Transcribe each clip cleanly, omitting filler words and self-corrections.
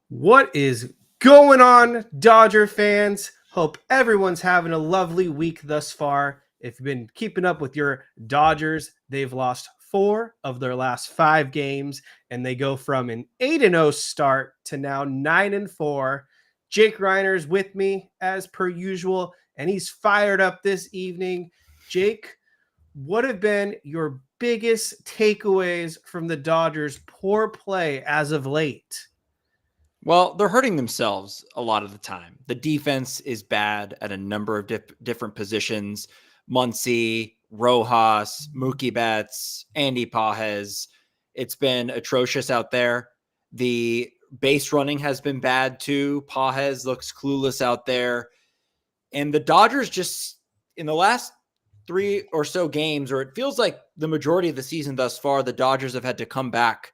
What is going on, Dodger fans? Hope everyone's having a lovely week thus far. If you've been keeping up with your Dodgers, they've lost 4 of their last 5 games, and they go from an 8-0 start to now 9-4. Jake Reiner is with me as per usual, and he's fired up this evening. Jake, what have been your biggest takeaways from the Dodgers' poor play as of late? Well, they're hurting themselves a lot of the time. The defense is bad at a number of different positions. Muncy, Rojas, Mookie Betts, Andy Pages. It's been atrocious out there. The base running has been bad too. Pages looks clueless out there. And the Dodgers just, in the last 3 or so games, or it feels like the majority of the season thus far, the Dodgers have had to come back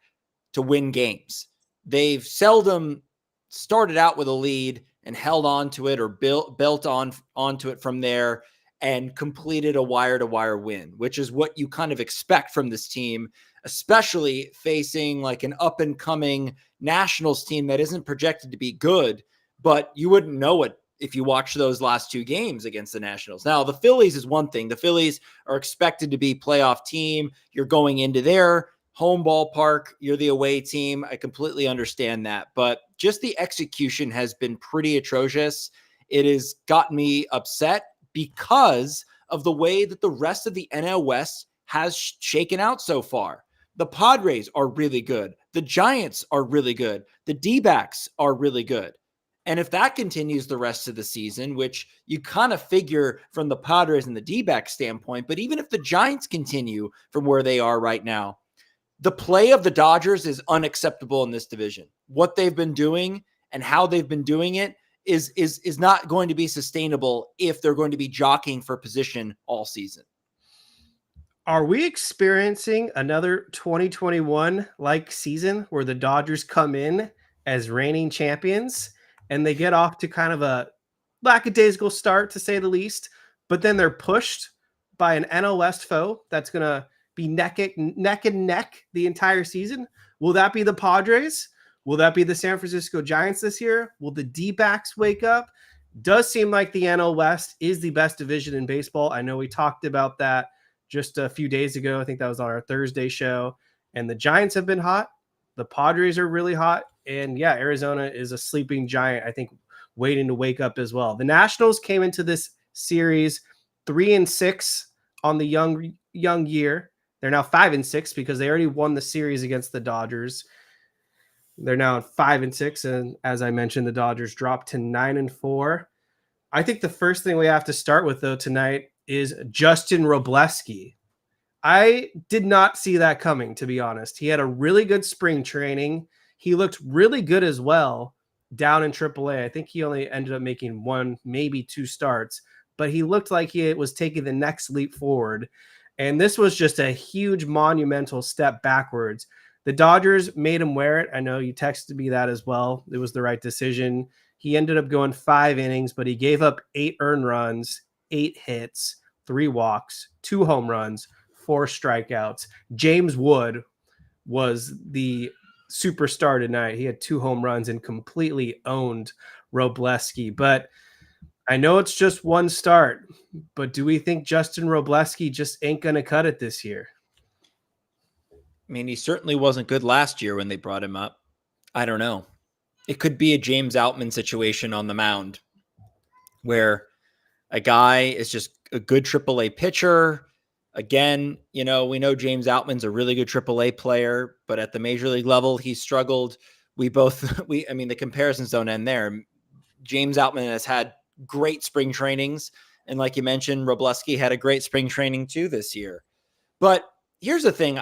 to win games. They've seldom started out with a lead and held on to it or built onto it from there and completed a wire-to-wire win, which is what you kind of expect from this team, especially facing like an up-and-coming Nationals team that isn't projected to be good, but you wouldn't know it if you watch those last 2 games against the Nationals. Now, the Phillies is one thing. The Phillies are expected to be playoff team. You're going into their home ballpark, you're the away team. I completely understand that, but just the execution has been pretty atrocious. It has gotten me upset because of the way that the rest of the NL West has shaken out so far. The Padres are really good. The Giants are really good. The D-backs are really good. And if that continues the rest of the season, which you kind of figure from the Padres and the D-back standpoint, but even if the Giants continue from where they are right now, the play of the Dodgers is unacceptable in this division. What they've been doing and how they've been doing it is not going to be sustainable if they're going to be jockeying for position all season. Are we experiencing another 2021-like season where the Dodgers come in as reigning champions and they get off to kind of a lackadaisical start, to say the least, but then they're pushed by an NL West foe that's going to be neck and neck the entire season? Will that be the Padres? Will that be the San Francisco Giants this year? Will the D-backs wake up? Does seem like the NL West is the best division in baseball. I know we talked about that just a few days ago. I think that was on our Thursday show. And the Giants have been hot. The Padres are really hot. And yeah, Arizona is a sleeping giant, I think, waiting to wake up as well. The Nationals came into this series 3-6 on the young year. They're now 5-6 because they already won the series against the Dodgers. They're now 5-6, and as I mentioned, the Dodgers dropped to 9-4. I think the first thing we have to start with, though, tonight is Justin Wrobleksi. I did not see that coming, to be honest. He had a really good spring training. He looked really good as well down in AAA. I think he only ended up making 1, maybe 2 starts, but he looked like he was taking the next leap forward. And this was just a huge monumental step backwards. The Dodgers made him wear it. I know you texted me that as well. It was the right decision. He ended up going 5 innings, but he gave up 8 earned runs, 8 hits, 3 walks, 2 home runs, 4 strikeouts. James Wood was the superstar tonight. He had 2 home runs and completely owned Wrobleski. But I know it's just 1 start, but do we think Justin Wrobleski just ain't going to cut it this year? I mean, he certainly wasn't good last year when they brought him up. I don't know. It could be a James Outman situation on the mound where a guy is just a good AAA pitcher. Again, we know James Outman's a really good AAA player, but at the major league level, he struggled. The comparisons don't end there. James Outman has had great spring trainings. And like you mentioned, Wrobleski had a great spring training too this year. But here's the thing.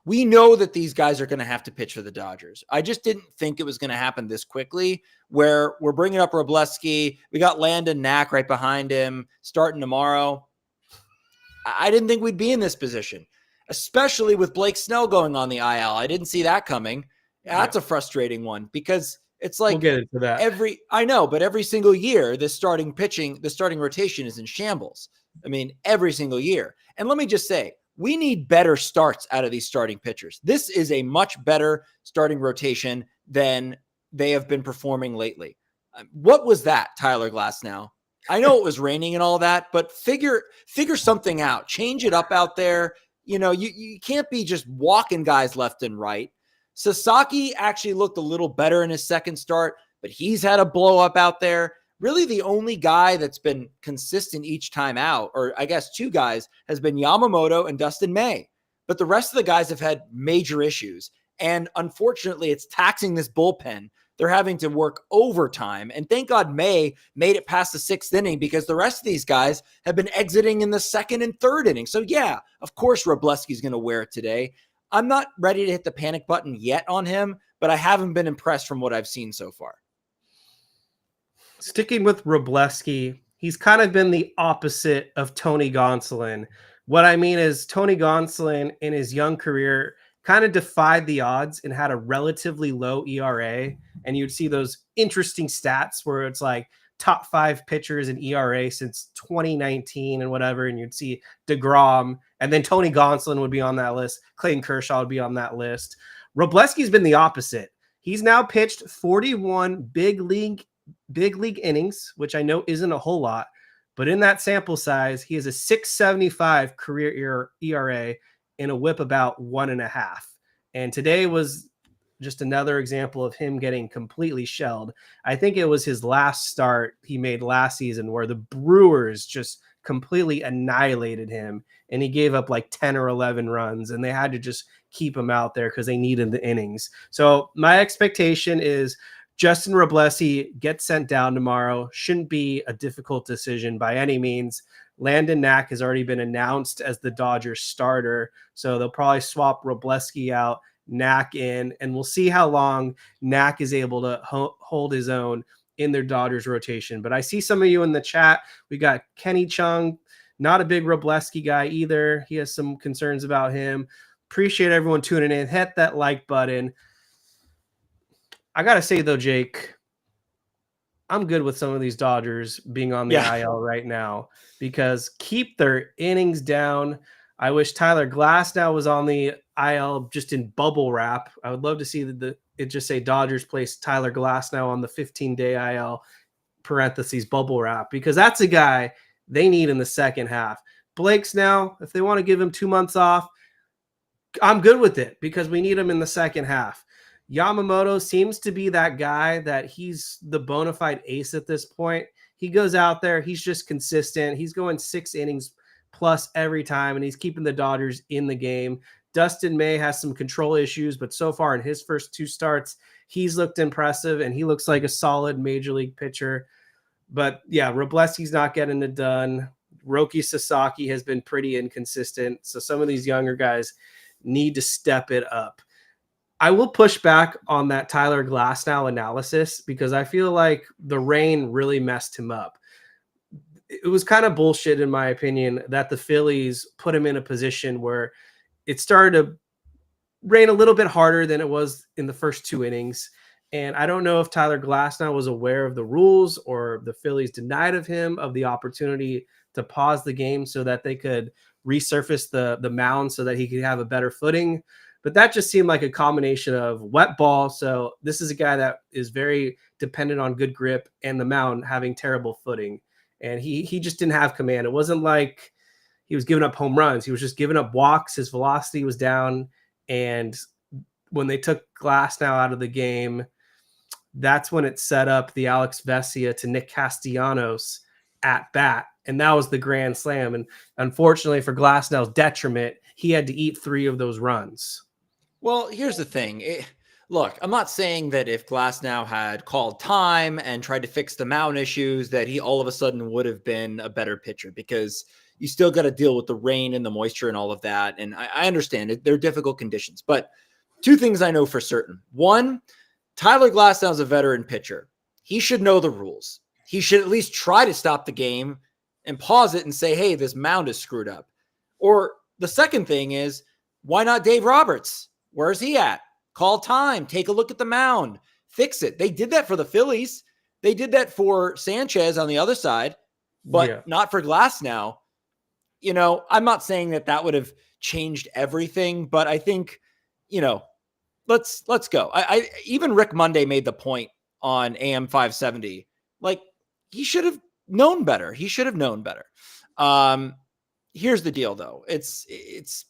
We know that these guys are going to have to pitch for the Dodgers. I just didn't think it was going to happen this quickly, where we're bringing up Wrobleski. We got Landon Knack right behind him starting tomorrow. I didn't think we'd be in this position, especially with Blake Snell going on the IL. I didn't see that coming. That's a frustrating one because it's like we'll get into that. Every single year, the starting rotation is in shambles. I mean, every single year. And let me just say, we need better starts out of these starting pitchers. This is a much better starting rotation than they have been performing lately. What was that, Tyler Glasnow? I know it was raining and all that, but figure something out. Change it up out there. You can't be just walking guys left and right. Sasaki actually looked a little better in his second start, but he's had a blow up out there. Really the only guy that's been consistent each time out, or I guess two guys, has been Yamamoto and Dustin May. But the rest of the guys have had major issues. And unfortunately, it's taxing this bullpen. They're having to work overtime. And thank God May made it past the sixth inning, because the rest of these guys have been exiting in the second and third inning. So yeah, of course Wrobleski's going to wear it today. I'm not ready to hit the panic button yet on him, but I haven't been impressed from what I've seen so far. Sticking with Wrobleski, he's kind of been the opposite of Tony Gonsolin. What I mean is Tony Gonsolin in his young career kind of defied the odds and had a relatively low ERA. And you'd see those interesting stats where it's like top 5 pitchers in ERA since 2019 and whatever. And you'd see DeGrom, and then Tony Gonsolin would be on that list. Clayton Kershaw would be on that list. Wrobleski's been the opposite. He's now pitched 41 big league innings, which I know isn't a whole lot, but in that sample size, he has a 6.75 career ERA and a whip about 1.5. And today was just another example of him getting completely shelled. I think it was his last start he made last season where the Brewers just completely annihilated him, and he gave up like 10 or 11 runs, and they had to just keep him out there because they needed the innings. So my expectation is Justin Wrobleksi gets sent down tomorrow. Shouldn't be a difficult decision by any means. Landon Knack has already been announced as the Dodgers starter, so they'll probably swap Wrobleski out, Knack in, and we'll see how long Knack is able to hold his own in their Dodgers rotation. But I see some of you in the chat. We got Kenny Chung, not a big Wrobleski guy either. He has some concerns about him. Appreciate everyone tuning in. Hit that like button. I got to say, though, Jake, I'm good with some of these Dodgers being on the IL right now, because keep their innings down. I wish Tyler Glasnow was on the IL just in bubble wrap. I would love to see it just say Dodgers place Tyler Glasnow on the 15-day IL parentheses bubble wrap, because that's a guy they need in the second half. Blake Snell, if they want to give him 2 months off, I'm good with it, because we need him in the second half. Yamamoto seems to be that guy that he's the bona fide ace at this point. He goes out there, he's just consistent. He's going 6 innings plus every time, and he's keeping the Dodgers in the game. Dustin May has some control issues, but so far in his first 2 starts, he's looked impressive, and he looks like a solid major league pitcher. But yeah, Wrobleski's not getting it done. Roki Sasaki has been pretty inconsistent. So some of these younger guys need to step it up. I will push back on that Tyler Glasnow analysis, because I feel like the rain really messed him up. It was kind of bullshit, in my opinion, that the Phillies put him in a position where it started to rain a little bit harder than it was in the first 2 innings. And I don't know if Tyler Glasnow was aware of the rules, or the Phillies denied him of the opportunity to pause the game so that they could resurface the mound so that he could have a better footing. But that just seemed like a combination of wet ball. So this is a guy that is very dependent on good grip, and the mound having terrible footing. And he just didn't have command. It wasn't like he was giving up home runs. He was just giving up walks. His velocity was down. And when they took Glasnow out of the game, that's when it set up the Alex Vesia to Nick Castellanos at bat. And that was the grand slam. And unfortunately for Glasnow's detriment, he had to eat 3 of those runs. Well, here's the thing. Look, I'm not saying that if Glasnow had called time and tried to fix the mound issues, that he all of a sudden would have been a better pitcher, because you still got to deal with the rain and the moisture and all of that. And I understand it. They're difficult conditions. But 2 things I know for certain. 1, Tyler Glasnow is a veteran pitcher. He should know the rules. He should at least try to stop the game and pause it and say, hey, this mound is screwed up. Or the second thing is, why not Dave Roberts? Where's he at? Call time. Take a look at the mound. Fix it. They did that for the Phillies. They did that for Sanchez on the other side, but not for Glasnow. I'm not saying that would have changed everything, but I think, let's go. I even Rick Monday made the point on AM 570. Like, he should have known better. Here's the deal, though. It's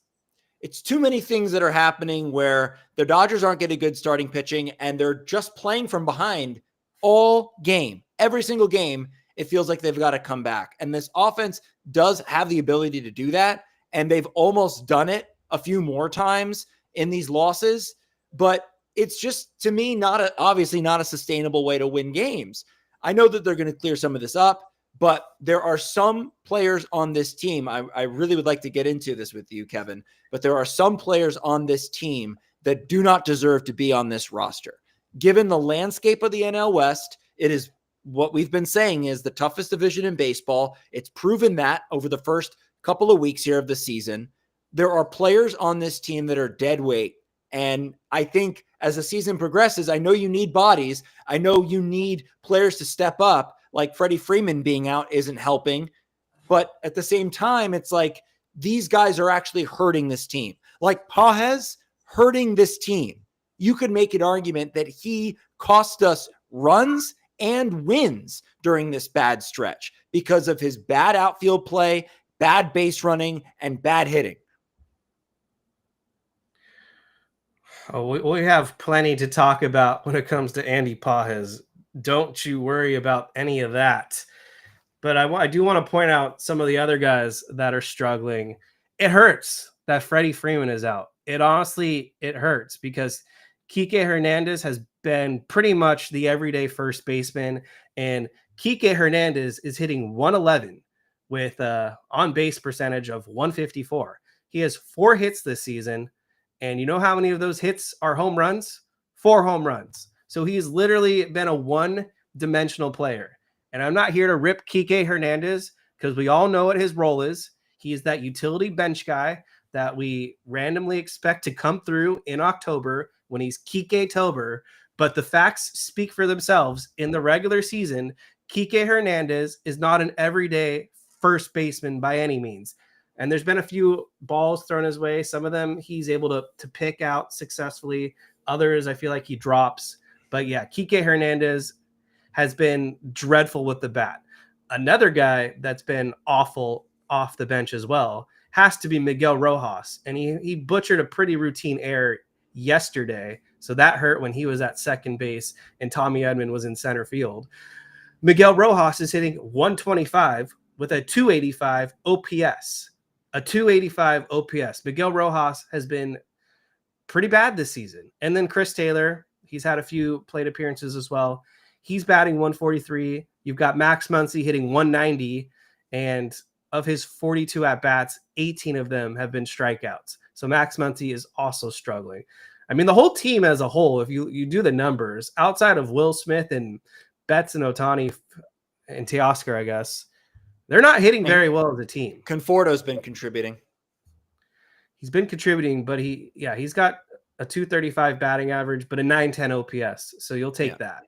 too many things that are happening where the Dodgers aren't getting good starting pitching, and they're just playing from behind all game. Every single game, it feels like they've got to come back. And this offense does have the ability to do that, and they've almost done it a few more times in these losses. But it's just, to me, obviously not a sustainable way to win games. I know that they're going to clear some of this up, but there are some players on this team. I really would like to get into this with you, Kevin, but there are some players on this team that do not deserve to be on this roster. Given the landscape of the NL West, it is what we've been saying is the toughest division in baseball. It's proven that over the first couple of weeks here of the season. There are players on this team that are dead weight. And I think as the season progresses, I know you need bodies. I know you need players to step up. Like Freddie Freeman being out isn't helping. But at the same time, it's like these guys are actually hurting this team. Like Pages hurting this team. You could make an argument that he cost us runs and wins during this bad stretch because of his bad outfield play, bad base running, and bad hitting. Oh, we have plenty to talk about when it comes to Andy Pages. Don't you worry about any of that. But I do want to point out some of the other guys that are struggling. It hurts that Freddie Freeman is out. It hurts because Kike Hernandez has been pretty much the everyday first baseman, and Kike Hernandez is hitting 111 with on-base percentage of 154. He has 4 hits this season, and you know how many of those hits are home runs? 4 home runs. So he's literally been a one-dimensional player. And I'm not here to rip Kike Hernandez because we all know what his role is. He is that utility bench guy that we randomly expect to come through in October when he's Kike Tober. But the facts speak for themselves. In the regular season, Kike Hernandez is not an everyday first baseman by any means. And there's been a few balls thrown his way. Some of them he's able to pick out successfully. Others, I feel like he drops. But yeah, Kike Hernandez has been dreadful with the bat. Another guy that's been awful off the bench as well has to be Miguel Rojas. And he butchered a pretty routine error yesterday. So that hurt when he was at second base and Tommy Edman was in center field. Miguel Rojas is hitting 125 with a 285 OPS. A 285 OPS. Miguel Rojas has been pretty bad this season. And then Chris Taylor, he's had a few plate appearances as well. He's batting 143. You've got Max Muncy hitting 190. And of his 42 at-bats, 18 of them have been strikeouts. So Max Muncy is also struggling. I mean, the whole team as a whole, if you do the numbers, outside of Will Smith and Betts and Ohtani and Teoscar, I guess, they're not hitting very well as a team. Conforto's been contributing. He's been contributing, but he's got a 235 batting average, but a 910 OPS. So you'll take that.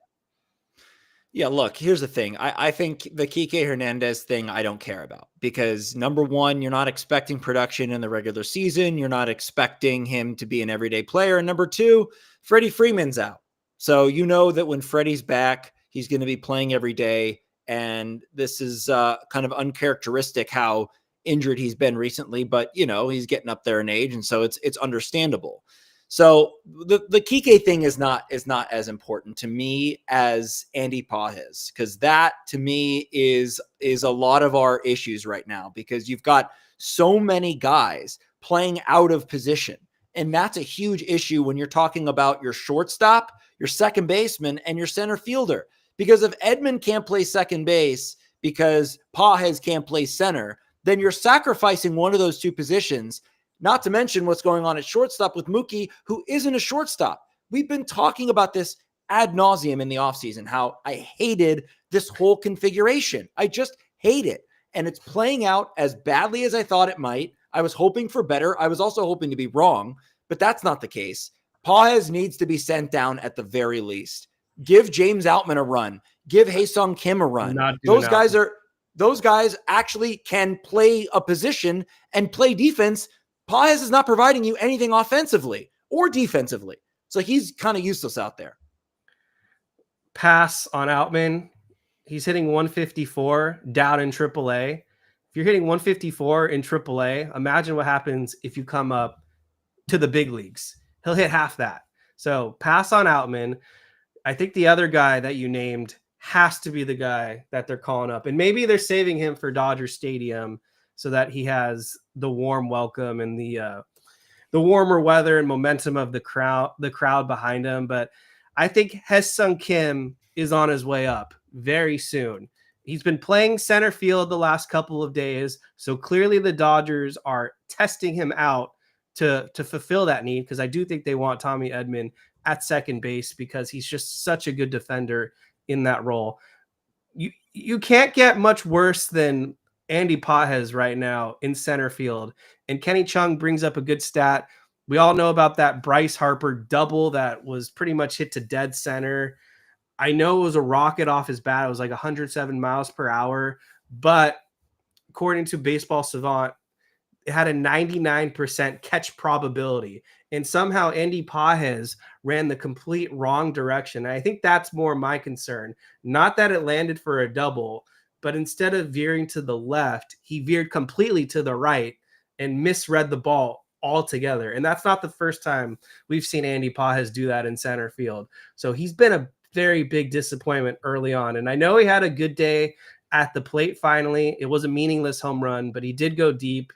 Yeah, look, here's the thing. I think the Kike Hernandez thing I don't care about because, number one, you're not expecting production in the regular season. You're not expecting him to be an everyday player. And number two, Freddie Freeman's out. So you know that when Freddie's back, he's going to be playing every day. And this is kind of uncharacteristic how injured he's been recently. But, you know, he's getting up there in age. And so it's understandable. So the Kike thing is not as important to me as Andy Pages, because that to me is a lot of our issues right now, because you've got so many guys playing out of position. And that's a huge issue when you're talking about your shortstop, your second baseman, and your center fielder. Because if Edman can't play second base because Pages can't play center, then you're sacrificing one of those two positions. Not to mention what's going on at shortstop with Mookie, who isn't a shortstop. We've been talking about this ad nauseum in the offseason, how I hated this whole configuration. I just hate it. And it's playing out as badly as I thought it might. I was hoping for better. I was also hoping to be wrong, but that's not the case. Pages needs to be sent down at the very least. Give James Outman a run. Give Hae-Sung Kim a run. Those guys actually can play a position and play defense. Pages is not providing you anything offensively or defensively. So he's kind of useless out there. Pass on Outman. He's hitting 154 down in AAA. If you're hitting 154 in AAA, imagine what happens if you come up to the big leagues. He'll hit half that. So pass on Outman. I think the other guy that you named has to be the guy that they're calling up. And maybe they're saving him for Dodger Stadium so that he has the warm welcome and the warmer weather and momentum of the crowd behind him. But I think Hae-Sung Kim is on his way up very soon. He's been playing center field the last couple of days, so clearly the Dodgers are testing him out to fulfill that need, because I do think they want Tommy Edman at second base because he's just such a good defender in that role. You can't get much worse than Andy Pages right now in center field. And Kenny Chung brings up a good stat. We all know about that Bryce Harper double that was pretty much hit to dead center. I know it was a rocket off his bat. It was like 107 miles per hour. But according to Baseball Savant, it had a 99% catch probability. And somehow Andy Pages ran the complete wrong direction. And I think that's more my concern. Not that it landed for a double, but instead of veering to the left, he veered completely to the right and misread the ball altogether. And that's not the first time we've seen Andy Pages do that in center field. So he's been a very big disappointment early on. And I know he had a good day at the plate finally. It was a meaningless home run, but he did go deep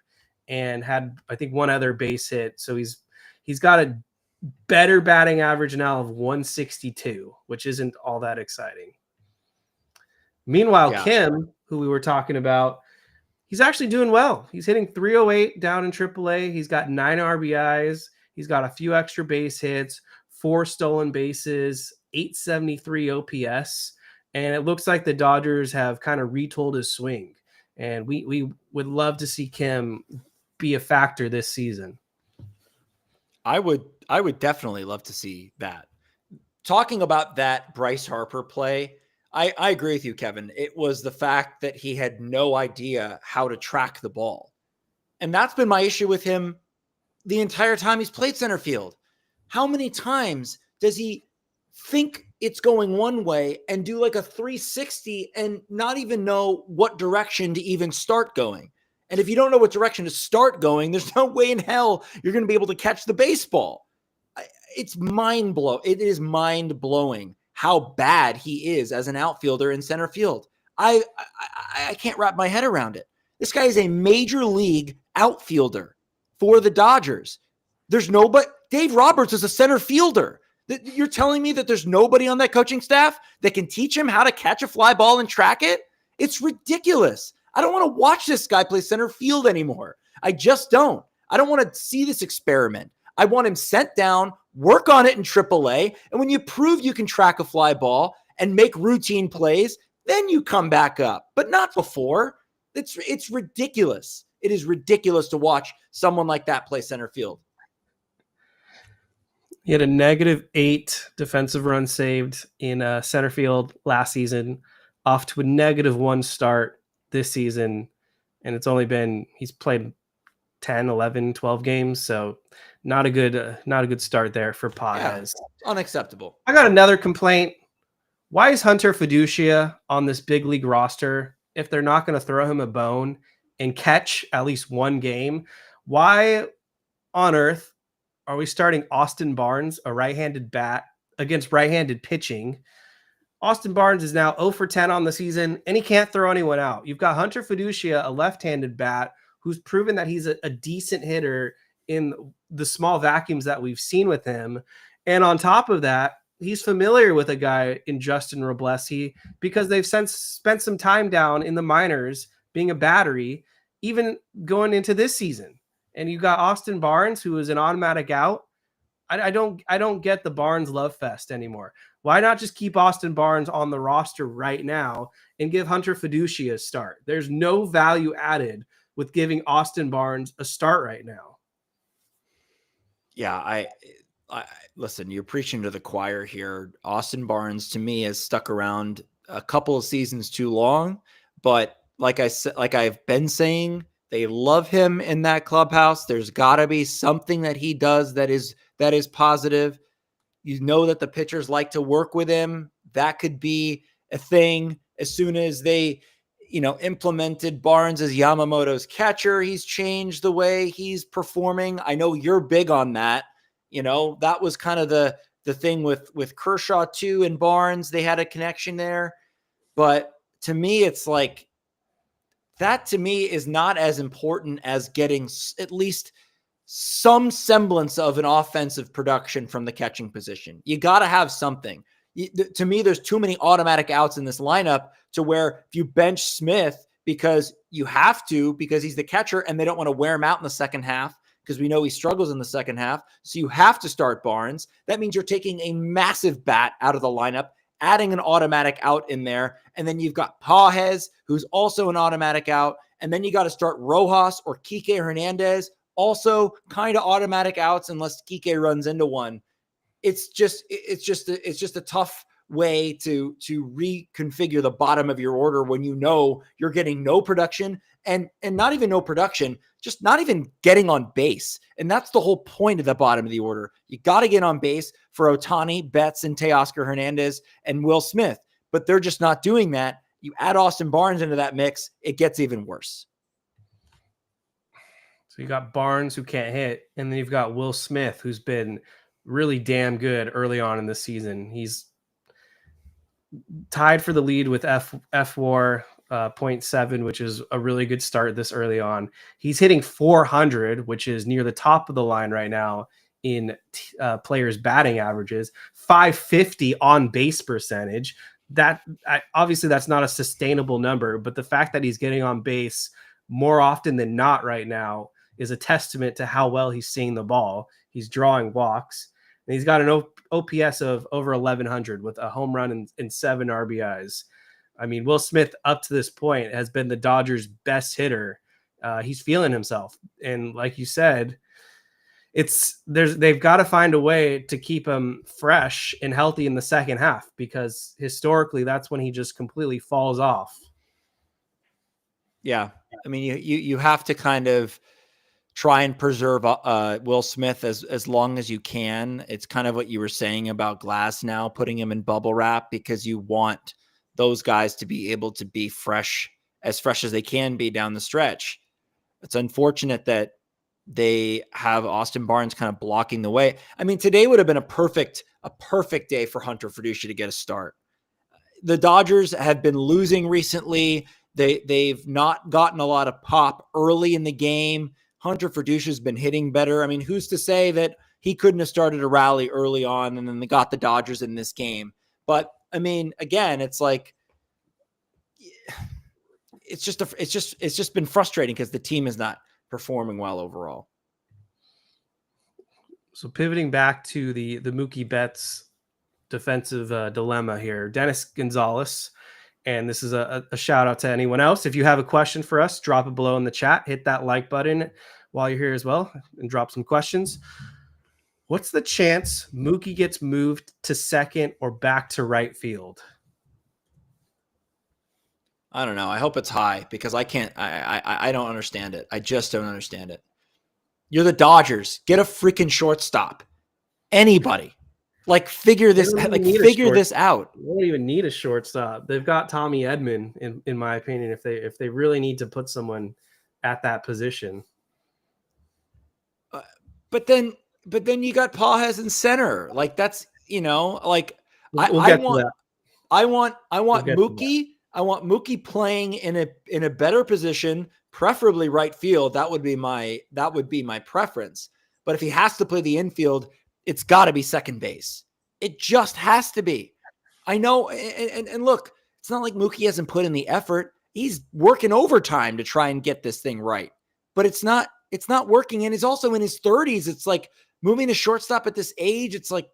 and had, I think, one other base hit. So he's got a better batting average now of 162, which isn't all that exciting. Meanwhile, Kim, who we were talking about, he's actually doing well. He's hitting 308 down in AAA. He's got 9 RBIs. He's got a few extra base hits, 4 stolen bases, 873 OPS. And it looks like the Dodgers have kind of retooled his swing. And we would love to see Kim be a factor this season. I would definitely love to see that. Talking about that Bryce Harper play, I agree with you, Kevin. It was the fact that he had no idea how to track the ball. And that's been my issue with him the entire time he's played center field. How many times does he think it's going one way and do like a 360 and not even know what direction to even start going? And if you don't know what direction to start going, there's no way in hell you're going to be able to catch the baseball. It's mind-blowing. It is mind-blowing how bad he is as an outfielder in center field. I can't wrap my head around it. This guy is a major league outfielder for the Dodgers. There's nobody. Dave Roberts is a center fielder. You're telling me that there's nobody on that coaching staff that can teach him how to catch a fly ball and track it? It's ridiculous. I don't want to watch this guy play center field anymore. I just don't. I don't want to see this experiment. I want him sent down, work on it in AAA, and when you prove you can track a fly ball and make routine plays, then you come back up, but not before. It's ridiculous. It is ridiculous to watch someone like that play center field. He had a -8 defensive runs saved in center field last season, off to a -1 start this season. And he's played 10, 11, 12 games. So not a good start there for Pages. Yeah, unacceptable. I got another complaint. Why is Hunter Fiducia on this big league roster if they're not going to throw him a bone and catch at least one game? Why on earth are we starting Austin Barnes, a right-handed bat, against right-handed pitching? Austin Barnes is now 0 for 10 on the season, and he can't throw anyone out. You've got Hunter Fiducia, a left-handed bat, who's proven that he's a decent hitter in the small vacuums that we've seen with him. And on top of that, he's familiar with a guy in Justin Wrobleksi because they've spent some time down in the minors being a battery, even going into this season. And you got Austin Barnes, who is an automatic out. I don't get the Barnes love fest anymore. Why not just keep Austin Barnes on the roster right now and give Hunter Fiducia a start? There's no value added with giving Austin Barnes a start right now. Yeah, I listen, you're preaching to the choir here. Austin Barnes, to me, has stuck around a couple of seasons too long. But like I said, like I've been saying, they love him in that clubhouse. There's got to be something that he does that is positive. You know that the pitchers like to work with him. That could be a thing. As soon as they, implemented Barnes as Yamamoto's catcher, he's changed the way he's performing. I know you're big on that. That was kind of the thing with Kershaw too and Barnes. They had a connection there. But to me, it's like, that to me is not as important as getting at least some semblance of an offensive production from the catching position. You got to have something. To me, there's too many automatic outs in this lineup to where if you bench Smith because you have to, because he's the catcher and they don't want to wear him out in the second half because we know he struggles in the second half. So you have to start Barnes. That means you're taking a massive bat out of the lineup, adding an automatic out in there. And then you've got Pages, who's also an automatic out. And then you got to start Rojas or Kike Hernandez, also kind of automatic outs unless Kike runs into one. It's just a tough way to reconfigure the bottom of your order when you're getting no production and not even no production, just not even getting on base. And that's the whole point of the bottom of the order. You got to get on base for Ohtani, Betts, and Teoscar Hernandez and Will Smith, but they're just not doing that. You add Austin Barnes into that mix, it gets even worse. So you got Barnes, who can't hit, and then you've got Will Smith, who's been really damn good early on in the season. He's tied for the lead with FWAR 0.7, which is a really good start this early on. He's hitting 400, which is near the top of the line right now in players' batting averages. 550 on base percentage. Obviously that's not a sustainable number, but the fact that he's getting on base more often than not right now is a testament to how well he's seeing the ball. He's drawing walks, and he's got an OPS of over 1,100 with a home run and 7 RBIs. I mean, Will Smith up to this point has been the Dodgers' best hitter. He's feeling himself. And like you said, they've got to find a way to keep him fresh and healthy in the second half, because historically that's when he just completely falls off. Yeah. I mean, you have to kind of try and preserve Will Smith as long as you can. It's kind of what you were saying about Glass now, putting him in bubble wrap, because you want those guys to be able to be fresh as they can be down the stretch. It's unfortunate that they have Austin Barnes kind of blocking the way. I mean, today would have been a perfect day for Hunter Freducci to get a start. The Dodgers have been losing recently. They've not gotten a lot of pop early in the game. Hunter Freduci has been hitting better. I mean, who's to say that he couldn't have started a rally early on and then they got the Dodgers in this game? But I mean, again, it's like, it's just been frustrating because the team is not performing well overall. So pivoting back to the Mookie Betts defensive dilemma here, Dennis Gonzalez. And this is a shout out to anyone else. If you have a question for us, drop it below in the chat. Hit that like button while you're here as well and drop some questions. What's the chance Mookie gets moved to second or back to right field? I don't know. I hope it's high, because I don't understand it. I just don't understand it. You're the Dodgers. Get a freaking shortstop. Anybody. Like figure this out. They don't even need a shortstop. They've got Tommy Edman, in my opinion, if they really need to put someone at that position. But then you got Pages in center. Like that's, like I want Mookie. I want Mookie playing in a better position, preferably right field. That would be my preference. But if he has to play the infield, it's got to be second base. It just has to be. I know. And look, it's not like Mookie hasn't put in the effort. He's working overtime to try and get this thing right, but it's not working. And he's also in his 30s. It's like moving to shortstop at this age. It's like,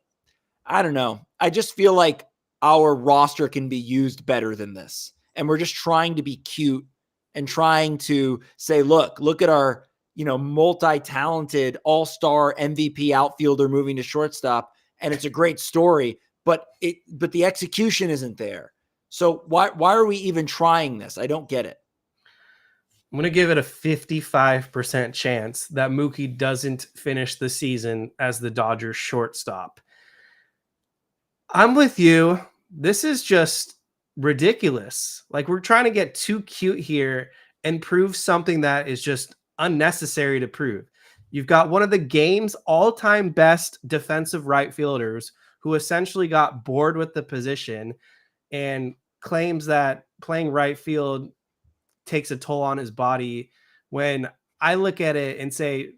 I don't know. I just feel like our roster can be used better than this. And we're just trying to be cute and trying to say, look at our, multi-talented all-star MVP outfielder moving to shortstop. And it's a great story, but the execution isn't there. So why are we even trying this? I don't get it. I'm going to give it a 55% chance that Mookie doesn't finish the season as the Dodgers shortstop. I'm with you. This is just ridiculous. Like, we're trying to get too cute here and prove something that is just unnecessary to prove. You've got one of the game's all-time best defensive right fielders who essentially got bored with the position and claims that playing right field takes a toll on his body. When I look at it and say,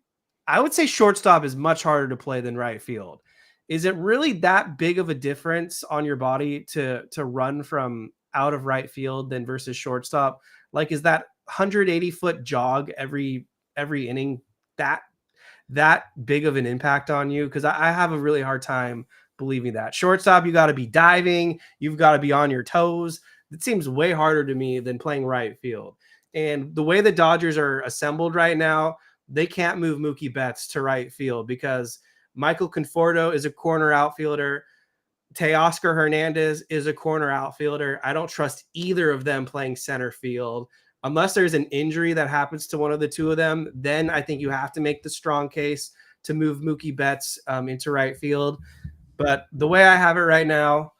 I would say shortstop is much harder to play than right field. Is it really that big of a difference on your body to run from out of right field than versus shortstop? Like, is that 180-foot jog every inning that that big of an impact on you? Because I have a really hard time believing that. Shortstop, you got to be diving, you've got to be on your toes. It seems way harder to me than playing right field. And the way the Dodgers are assembled right now, they can't move Mookie Betts to right field because Michael Conforto is a corner outfielder. Teoscar Hernandez is a corner outfielder. I don't trust either of them playing center field. Unless there's an injury that happens to one of the two of them, then I think you have to make the strong case to move Mookie Betts into right field. But the way I have it right now,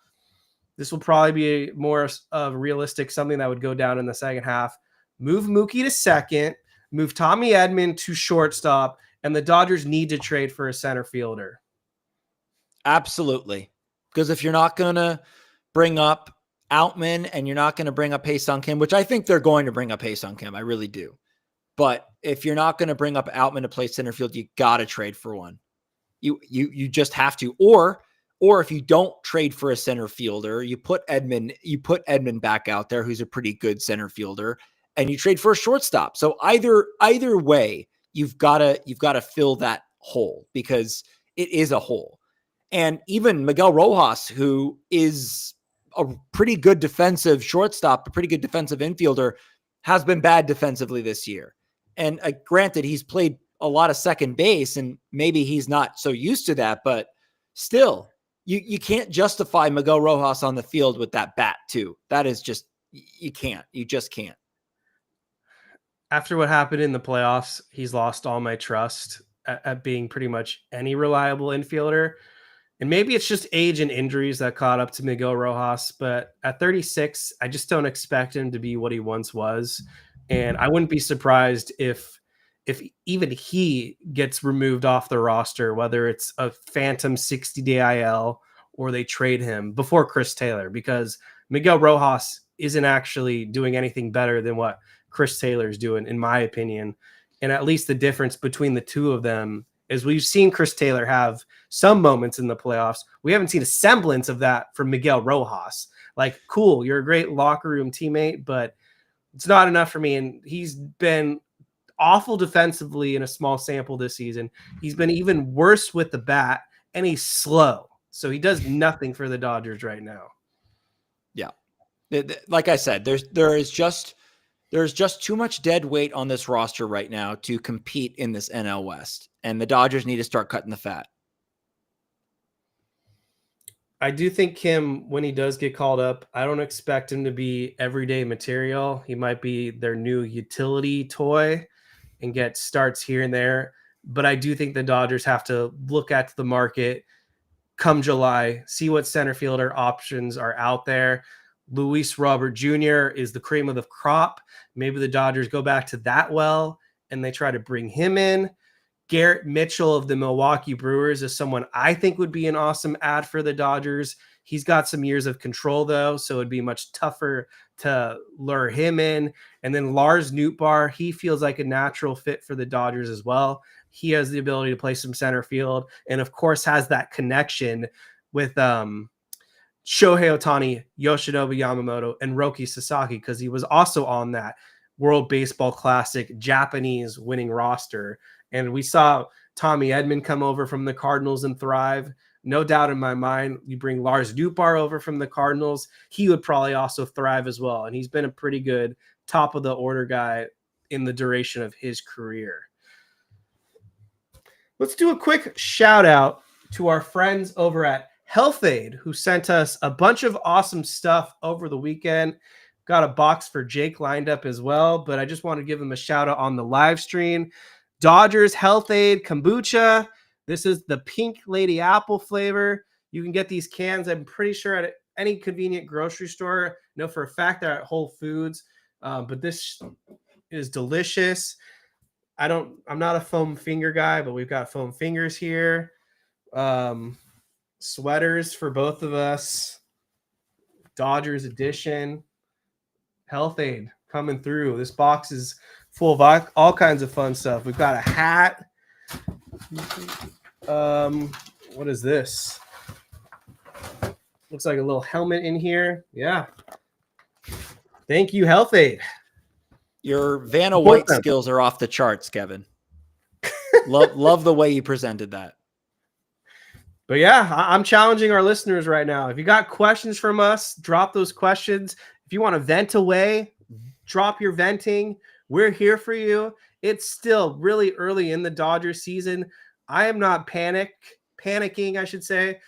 this will probably be more of realistic, something that would go down in the second half. Move Mookie to second, move Tommy Edman to shortstop, and the Dodgers need to trade for a center fielder. Absolutely. Because if you're not going to bring up Outman and you're not going to bring up Ha-Seong Kim, which I think they're going to bring up Ha-Seong Kim, I really do. But if you're not going to bring up Outman to play center field, you got to trade for one. You just have to. Or if you don't trade for a center fielder, you put Edman back out there, who's a pretty good center fielder, and you trade for a shortstop. So either way, you've got to fill that hole because it is a hole. And even Miguel Rojas, who is a pretty good defensive shortstop, a pretty good defensive infielder, has been bad defensively this year. And granted, he's played a lot of second base, and maybe he's not so used to that, but still, you can't justify Miguel Rojas on the field with that bat too. That is just, you just can't. After what happened in the playoffs, he's lost all my trust at being pretty much any reliable infielder. And maybe it's just age and injuries that caught up to Miguel Rojas, but at 36, I just don't expect him to be what he once was. And I wouldn't be surprised if even he gets removed off the roster, whether it's a phantom 60-day IL or they trade him before Chris Taylor, because Miguel Rojas isn't actually doing anything better than what Chris Taylor's doing, in my opinion. And at least the difference between the two of them is we've seen Chris Taylor have some moments in the playoffs. We haven't seen a semblance of that from Miguel Rojas. Like, cool, you're a great locker room teammate, but it's not enough for me. And he's been awful defensively in a small sample this season. He's been even worse with the bat, and he's slow. So he does nothing for the Dodgers right now. Yeah. Like I said, there's just too much dead weight on this roster right now to compete in this NL West. And the Dodgers need to start cutting the fat. I do think Kim, when he does get called up, I don't expect him to be everyday material. He might be their new utility toy and get starts here and there. But I do think the Dodgers have to look at the market come July, see what center fielder options are out there. Luis Robert Jr. is the cream of the crop. Maybe the Dodgers go back to that well and they try to bring him in. Garrett Mitchell of the Milwaukee Brewers is someone I think would be an awesome ad for the Dodgers. He's got some years of control, though, so it'd be much tougher to lure him in. And then Lars Nootbaar, he feels like a natural fit for the Dodgers as well. He has the ability to play some center field and, of course, has that connection with Shohei Ohtani, Yoshinobu Yamamoto, and Roki Sasaki, because he was also on that World Baseball Classic Japanese winning roster. And we saw Tommy Edman come over from the Cardinals and thrive. No doubt in my mind, you bring Lars Nootbaar over from the Cardinals, he would probably also thrive as well. And he's been a pretty good top of the order guy in the duration of his career. Let's do a quick shout out to our friends over at Health Aid, who sent us a bunch of awesome stuff over the weekend. Got a box for Jake lined up as well, but I just want to give him a shout out on the live stream. Dodgers Health Aid Kombucha. This is the pink lady apple flavor. You can get these cans, I'm pretty sure, at any convenient grocery store. I know for a fact they're at Whole Foods, but this is delicious. I'm not a foam finger guy, but we've got foam fingers here. Sweaters for both of us. Dodgers edition. Health Aid coming through. This box is full of all kinds of fun stuff. We've got a hat. What is this? Looks like a little helmet in here. Yeah. Thank you, Health Aid. Your Vanna White skills are off the charts, Kevin. love the way you presented that. But yeah, I'm challenging our listeners right now. If you got questions from us, drop those questions. If you want to vent away, drop your venting. We're here for you. It's still really early in the Dodgers season. I am not panicking, I should say.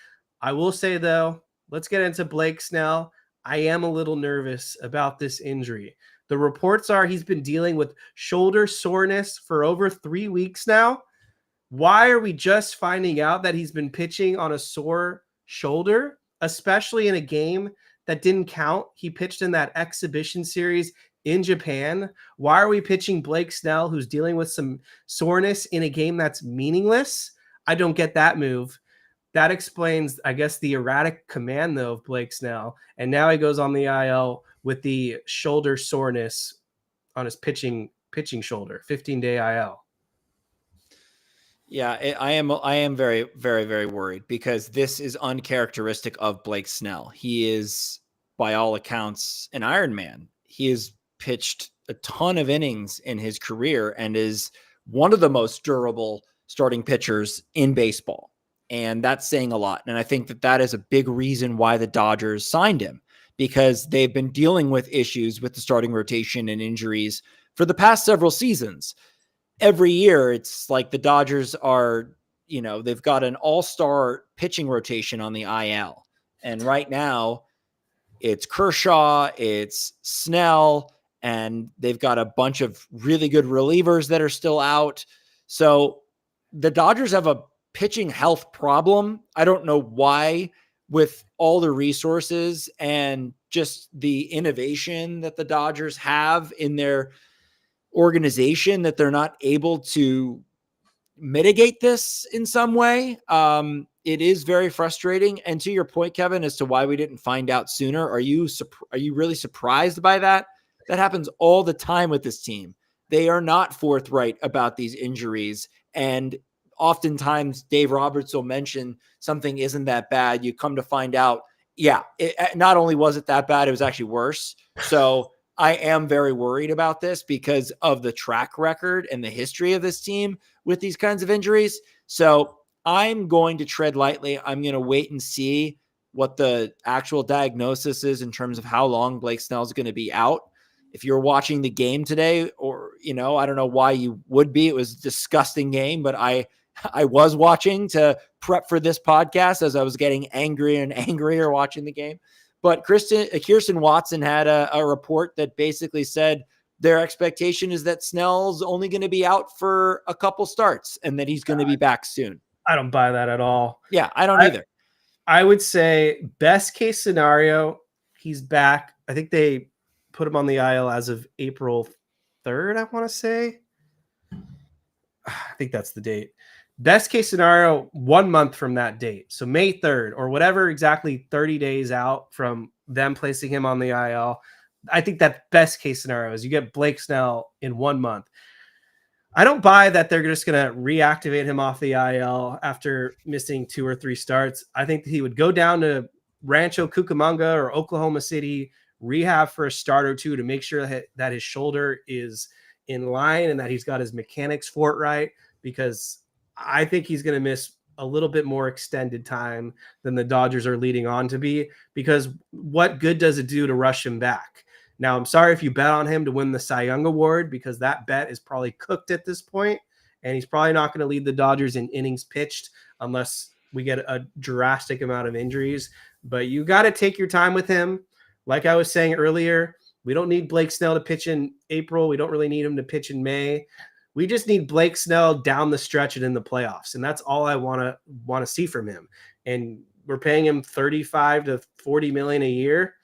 I will say, though, let's get into Blake Snell. I am a little nervous about this injury. The reports are he's been dealing with shoulder soreness for over 3 weeks now. Why are we just finding out that he's been pitching on a sore shoulder, especially in a game that didn't count? He pitched in that exhibition series in Japan. Why are we pitching Blake Snell, who's dealing with some soreness, in a game that's meaningless? I don't get that move. That explains, I guess, the erratic command, though, of Blake Snell. And now he goes on the IL with the shoulder soreness on his pitching shoulder, 15-day IL. Yeah, I am very, very, very worried because this is uncharacteristic of Blake Snell. He is, by all accounts, an Iron Man. He has pitched a ton of innings in his career and is one of the most durable starting pitchers in baseball. And that's saying a lot. And I think that is a big reason why the Dodgers signed him, because they've been dealing with issues with the starting rotation and injuries for the past several seasons. Every year, it's like the Dodgers are, they've got an all-star pitching rotation on the IL. And right now, it's Kershaw, it's Snell, and they've got a bunch of really good relievers that are still out. So the Dodgers have a pitching health problem. I don't know why, with all the resources and just the innovation that the Dodgers have in their organization, that they're not able to mitigate this in some way. It is very frustrating. And to your point, Kevin, as to why we didn't find out sooner, are you really surprised by that? That happens all the time with this team. They are not forthright about these injuries. And oftentimes Dave Roberts will mention something isn't that bad. You come to find out, yeah, not only was it that bad, it was actually worse. So I am very worried about this because of the track record and the history of this team with these kinds of injuries. So I'm going to tread lightly. I'm going to wait and see what the actual diagnosis is in terms of how long Blake Snell is going to be out. If you're watching the game today, or, I don't know why you would be, it was a disgusting game, but I was watching to prep for this podcast as I was getting angrier and angrier watching the game. But Kirsten Watson had a report that basically said their expectation is that Snell's only going to be out for a couple starts and that he's going to be back soon. I don't buy that at all. Yeah, I don't either. I would say best case scenario, he's back. I think they put him on the IL as of April 3rd, I want to say. I think that's the date. Best case scenario, 1 month from that date. So May 3rd or whatever, exactly 30 days out from them placing him on the IL. I think that best case scenario is you get Blake Snell in 1 month. I don't buy that they're just going to reactivate him off the IL after missing 2 or 3 starts. I think that he would go down to Rancho Cucamonga or Oklahoma City, rehab for a start or two to make sure that his shoulder is in line and that he's got his mechanics forthright, because I think he's going to miss a little bit more extended time than the Dodgers are leading on to be, because what good does it do to rush him back? Now, I'm sorry if you bet on him to win the Cy Young Award, because that bet is probably cooked at this point, and he's probably not going to lead the Dodgers in innings pitched unless we get a drastic amount of injuries. But you got to take your time with him. Like I was saying earlier, we don't need Blake Snell to pitch in April. We don't really need him to pitch in May. We just need Blake Snell down the stretch and in the playoffs, and that's all I want to see from him. And we're paying him 35 to 40 million a year.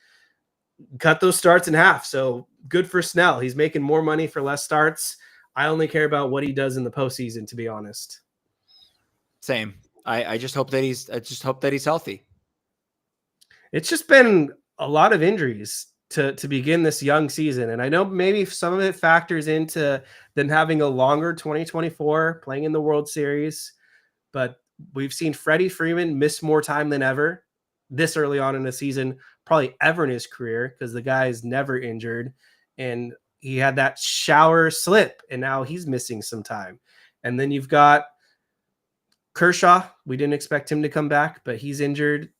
Cut those starts in half. So good for Snell. He's making more money for less starts. I only care about what he does in the postseason, to be honest. Same. I just hope that he's healthy. It's just been a lot of injuries to begin this young season. And I know maybe some of it factors into them having a longer 2024 playing in the World Series, but we've seen Freddie Freeman miss more time than ever this early on in the season, probably ever in his career, because the guy is never injured. And he had that shower slip, and now he's missing some time. And then you've got Kershaw. We didn't expect him to come back, but he's injured.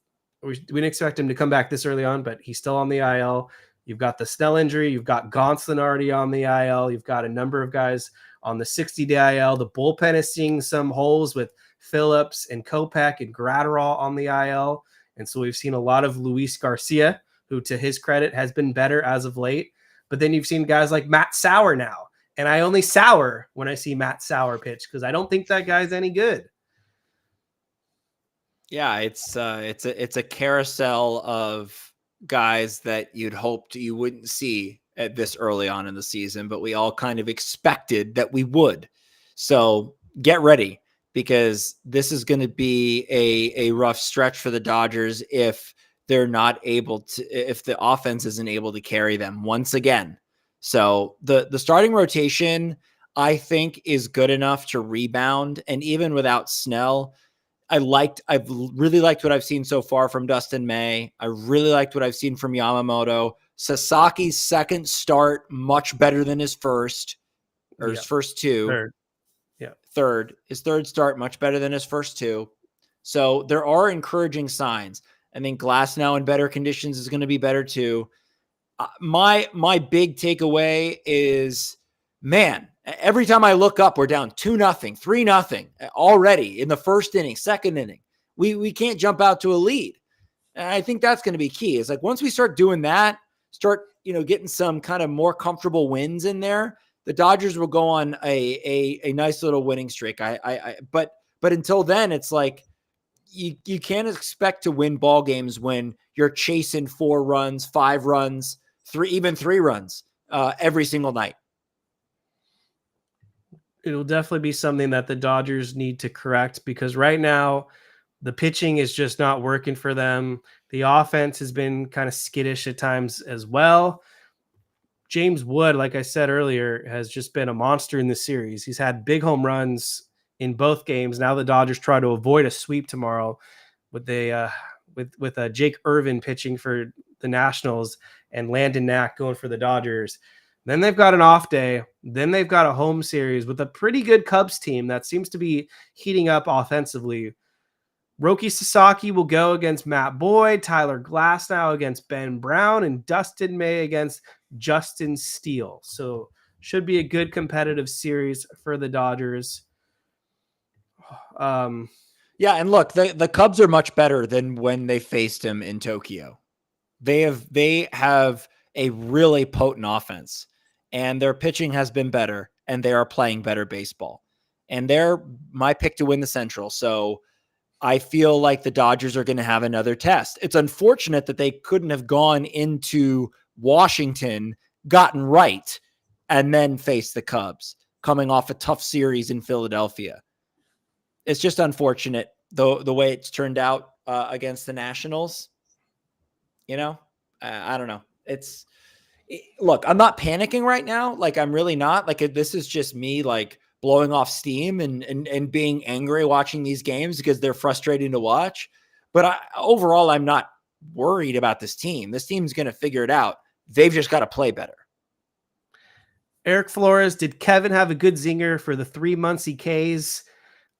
We didn't expect him to come back this early on, but he's still on the IL. You've got the Snell injury. You've got Gonsolin already on the IL. You've got a number of guys on the 60-day IL. The bullpen is seeing some holes with Phillips and Kopech and Gratterall on the IL. And so we've seen a lot of Luis Garcia, who to his credit has been better as of late. But then you've seen guys like Matt Sauer now. And I only sour when I see Matt Sauer pitch because I don't think that guy's any good. Yeah, it's a carousel of guys that you'd hoped you wouldn't see at this early on in the season, but we all kind of expected that we would. So get ready, because this is going to be a rough stretch for the Dodgers if they're not able to, if the offense isn't able to carry them once again. So the starting rotation, I think, is good enough to rebound. And even without Snell, I've really liked what I've seen so far from Dustin May. I really liked what I've seen from Yamamoto. Sasaki's second start, much better than his first, or his first two. Third. His third start, much better than his first two. So there are encouraging signs. I think Glass now in better conditions is going to be better too. My big takeaway is, man, every time I look up, we're down 2-0, 3-0 already in the first inning, second inning. We can't jump out to a lead. And I think that's going to be key. It's like once we start doing that, start getting some kind of more comfortable wins in there, the Dodgers will go on a nice little winning streak. But until then, it's like you can't expect to win ball games when you're chasing 4 runs, 5 runs, 3 runs every single night. It'll definitely be something that the Dodgers need to correct, because right now the pitching is just not working for them. The offense has been kind of skittish at times as well. James Wood, like I said earlier, has just been a monster in this series. He's had big home runs in both games. Now the Dodgers try to avoid a sweep tomorrow with Jake Irvin pitching for the Nationals and Landon Knack going for the Dodgers. Then they've got an off day. Then they've got a home series with a pretty good Cubs team that seems to be heating up offensively. Roki Sasaki will go against Matt Boyd, Tyler Glasnow against Ben Brown, and Dustin May against Justin Steele. So should be a good competitive series for the Dodgers. Yeah, and look, the Cubs are much better than when they faced him in Tokyo. They have a really potent offense, and their pitching has been better, and they are playing better baseball. And they're my pick to win the Central. So I feel like the Dodgers are going to have another test. It's unfortunate that they couldn't have gone into Washington, gotten right, and then faced the Cubs, coming off a tough series in Philadelphia. It's just unfortunate, the way it's turned out against the Nationals. I don't know. Look, I'm not panicking right now. Like, I'm really not. Like, this is just me, like, blowing off steam and being angry watching these games because they're frustrating to watch. But overall, I'm not worried about this team. This team's going to figure it out. They've just got to play better. Eric Flores, did Kevin have a good zinger for the 3 Muncy Ks?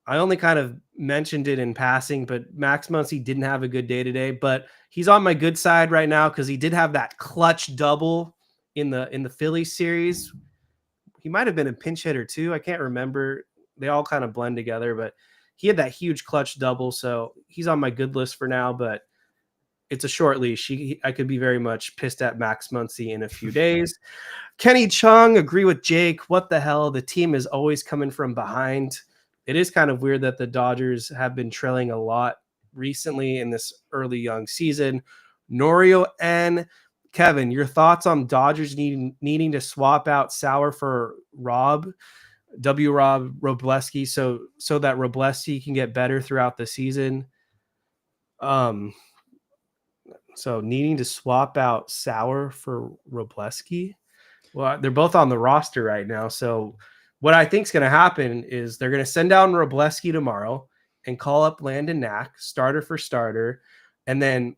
I only kind of mentioned it in passing, but Max Muncy didn't have a good day today, but he's on my good side right now because he did have that clutch double in the Phillies series. He might have been a pinch hitter too. I can't remember. They all kind of blend together, but he had that huge clutch double. So he's on my good list for now, but it's a short leash. I could be very much pissed at Max Muncy in a few days. Kenny Chung, agree with Jake. What the hell? The team is always coming from behind. It is kind of weird that the Dodgers have been trailing a lot recently in this early young season. Norio and Kevin, your thoughts on Dodgers needing to swap out Sauer for Rob Wrobleski so that Wrobleski can get better throughout the season. So needing to swap out Sauer for Wrobleski. Well, they're both on the roster right now. So what I think is going to happen is they're going to send down Wrobleski tomorrow and call up Landon Knack, starter for starter. And then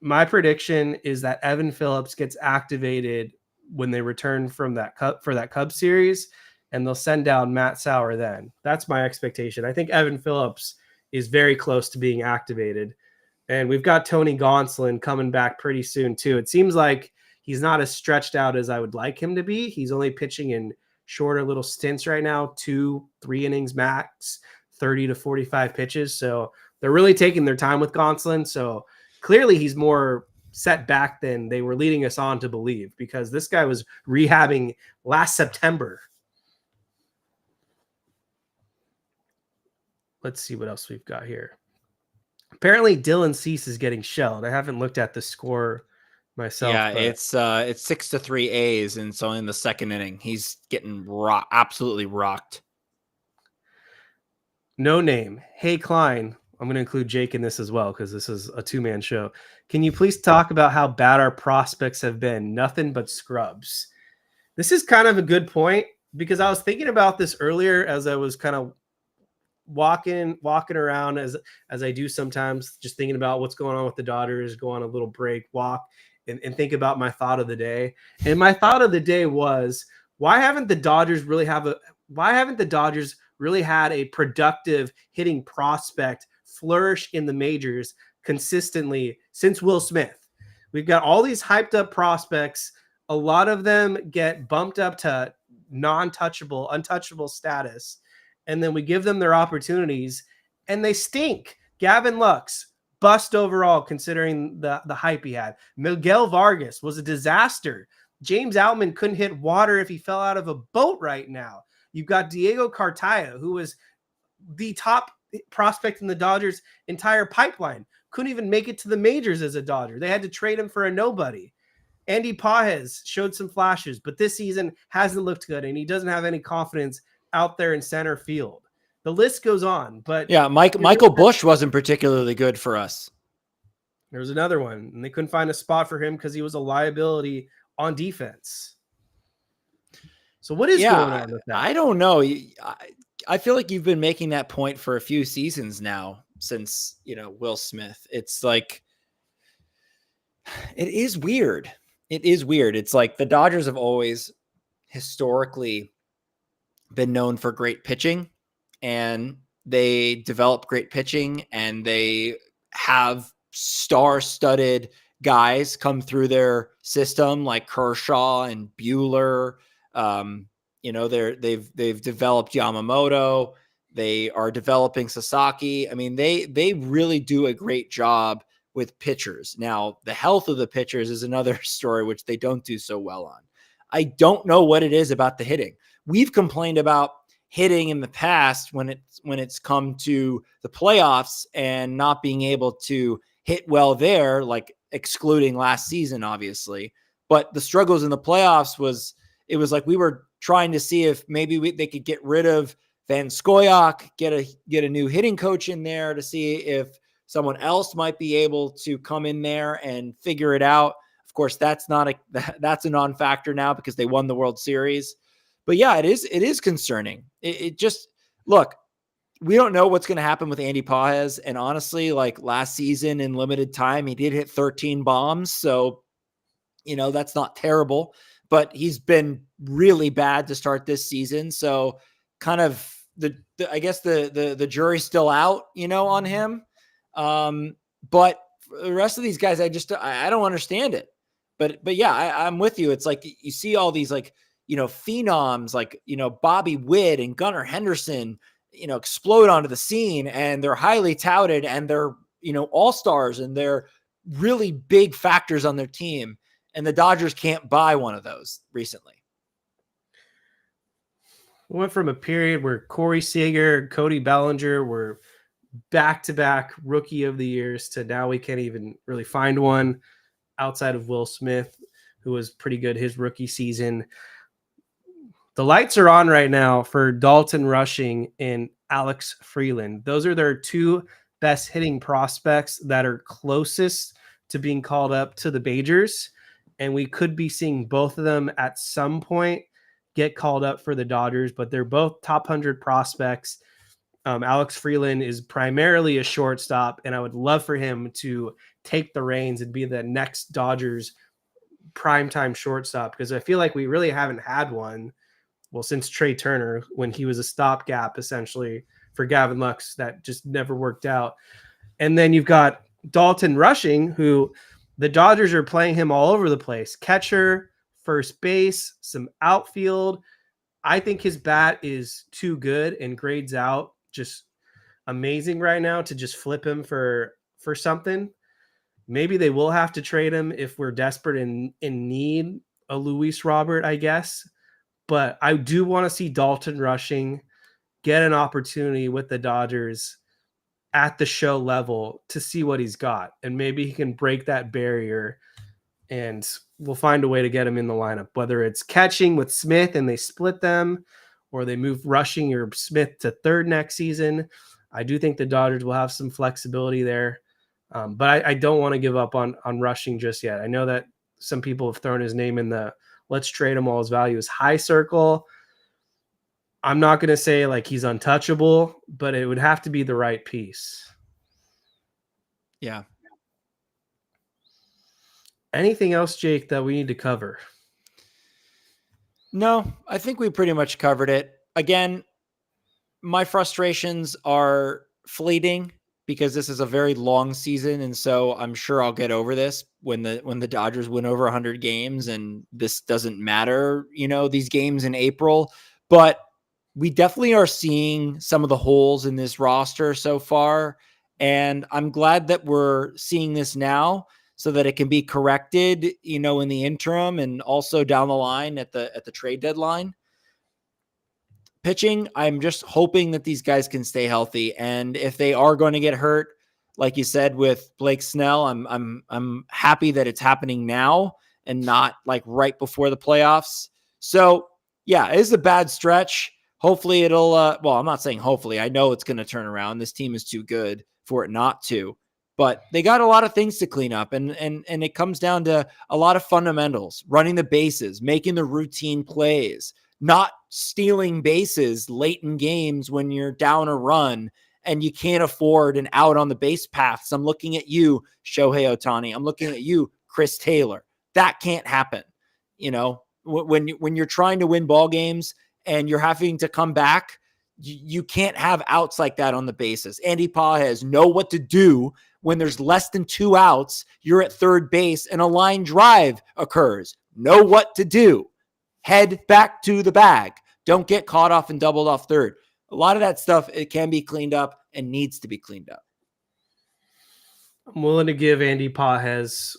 my prediction is that Evan Phillips gets activated when they return from that Cub series, and they'll send down Matt Sauer then. That's my expectation. I think Evan Phillips is very close to being activated. And we've got Tony Gonsolin coming back pretty soon too. It seems like he's not as stretched out as I would like him to be. He's only pitching in shorter little stints right now, 2-3 innings max, 30 to 45 pitches. So they're really taking their time with Gonsolin. So clearly he's more set back than they were leading us on to believe, because this guy was rehabbing last September. Let's see what else we've got here. Apparently Dylan Cease is getting shelled. I haven't looked at the score myself. Yeah, it's 6-3 A's, and so in the second inning, he's getting absolutely rocked. No name. Hey Klein, I'm going to include Jake in this as well because this is a two-man show. Can you please talk about how bad our prospects have been? Nothing but scrubs. This is kind of a good point, because I was thinking about this earlier as I was kind of walking around as I do sometimes, just thinking about what's going on with the Dodgers, go on a little break, walk, and think about my thought of the day. And my thought of the day was, why haven't the Dodgers really had a productive hitting prospect flourish in the majors consistently since Will Smith? We've got all these hyped up prospects. A lot of them get bumped up to untouchable status. And then we give them their opportunities and they stink. Gavin Lux, bust overall considering the hype he had. Miguel Vargas was a disaster. James Outman couldn't hit water if he fell out of a boat right now. You've got Diego Cartaya, who was the top prospect in the Dodgers' entire pipeline. Couldn't even make it to the majors as a Dodger. They had to trade him for a nobody. Andy Pages showed some flashes, but this season hasn't looked good, and he doesn't have any confidence out there in center field. The list goes on, but yeah, Michael Busch wasn't particularly good for us. There was another one, and they couldn't find a spot for him because he was a liability on defense. So what is going on with that? I don't know. I feel like you've been making that point for a few seasons now since, Will Smith. It's like, it is weird. It is weird. It's like the Dodgers have always historically been known for great pitching, and they develop great pitching, and they have star-studded guys come through their system like Kershaw and Buehler. They've developed Yamamoto. They are developing Sasaki. I mean, they really do a great job with pitchers. Now, the health of the pitchers is another story, which they don't do so well on. I don't know what it is about the hitting. We've complained about hitting in the past when it's come to the playoffs and not being able to hit well there, like excluding last season, obviously. But the struggles in the playoffs it was like we were trying to see if maybe they could get rid of Van Scoyoc, get a new hitting coach in there to see if someone else might be able to come in there and figure it out. Of course, that's a non-factor now because they won the World Series. But yeah, it is concerning. It just, look, we don't know what's going to happen with Andy Pages. And honestly, like last season in limited time, he did hit 13 bombs. So, that's not terrible, but he's been really bad to start this season. So kind of I guess the jury's still out, on him. But for the rest of these guys, I don't understand it. But yeah, I'm with you. It's like you see all these phenoms like, Bobby Witt and Gunnar Henderson, explode onto the scene, and they're highly touted, and they're, all-stars, and they're really big factors on their team. And the Dodgers can't buy one of those recently. We went from a period where Corey Seager, Cody Bellinger were back-to-back rookie of the years to now we can't even really find one outside of Will Smith, who was pretty good his rookie season. The lights are on right now for Dalton Rushing and Alex Freeland. Those are their two best hitting prospects that are closest to being called up to the majors. And we could be seeing both of them at some point get called up for the Dodgers, but they're both top 100 prospects. Alex Freeland is primarily a shortstop, and I would love for him to take the reins and be the next Dodgers primetime shortstop, because I feel like we really haven't had one, well, since Trey Turner, when he was a stopgap essentially for Gavin Lux. That just never worked out. And then you've got Dalton Rushing, who the Dodgers are playing him all over the place. Catcher, first base, some outfield. I think his bat is too good and grades out just amazing right now to just flip him for something. Maybe they will have to trade him if we're desperate and in need a Luis Robert, I guess. But I do want to see Dalton Rushing get an opportunity with the Dodgers at the show level to see what he's got. And maybe he can break that barrier, and we'll find a way to get him in the lineup, whether it's catching with Smith and they split them, or they move Rushing or Smith to third next season. I do think the Dodgers will have some flexibility there. But I don't want to give up on Rushing just yet. I know that some people have thrown his name in the let's trade him while his value is high circle. I'm not going to say like he's untouchable, but it would have to be the right piece. Yeah. Anything else, Jake, that we need to cover? No, I think we pretty much covered it. Again, my frustrations are fleeting because this is a very long season, and so I'm sure I'll get over this when the Dodgers win over 100 games, and this doesn't matter, these games in April. But we definitely are seeing some of the holes in this roster so far, and I'm glad that we're seeing this now so that it can be corrected, in the interim and also down the line at the trade deadline. Pitching, I'm just hoping that these guys can stay healthy, and if they are going to get hurt, like you said with Blake Snell, I'm happy that it's happening now and not like right before the playoffs. So yeah, it is a bad stretch. Hopefully it'll, well, I'm not saying hopefully. I know it's going to turn around. This team is too good for it not to. But they got a lot of things to clean up, and it comes down to a lot of fundamentals, running the bases, making the routine plays, not stealing bases late in games when you're down a run and you can't afford an out on the base paths. I'm looking at you, Shohei Ohtani. I'm looking at you, Chris Taylor. That can't happen. When you're trying to win ball games and you're having to come back, you can't have outs like that on the bases. Andy Pages know what to do when there's less than 2 outs, you're at third base and a line drive occurs. Know what to do. Head back to the bag. Don't get caught off and doubled off third. A lot of that stuff, it can be cleaned up and needs to be cleaned up. I'm willing to give Andy Pages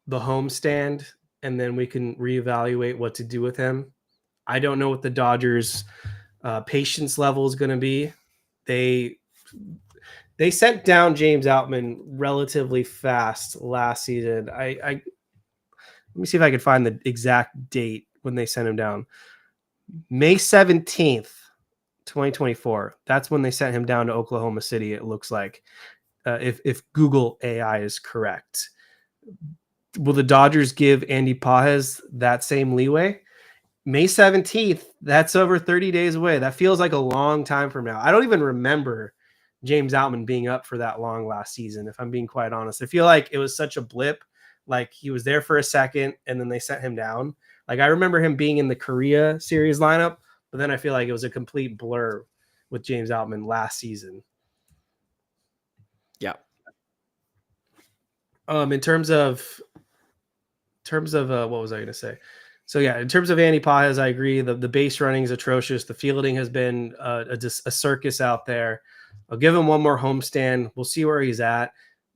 the homestand, and then we can reevaluate what to do with him. I don't know what the Dodgers' patience level is going to be. They sent down James Outman relatively fast last season. Let me see if I can find the exact date when they sent him down. May 17th, 2024. That's when they sent him down to Oklahoma City, it looks like, if Google AI is correct. Will the Dodgers give Andy Pages that same leeway? May 17th, that's over 30 days away. That feels like a long time from now. I don't even remember James Outman being up for that long last season, if I'm being quite honest. I feel like it was such a blip. Like he was there for a second and then they sent him down. Like I remember him being in the Korea series lineup, but then I feel like it was a complete blur with James Outman last season. Yeah. In terms of what was I going to say? So yeah, in terms of Andy Pages, I agree. The base running is atrocious. The fielding has been a circus out there. I'll give him one more homestand. We'll see where he's at.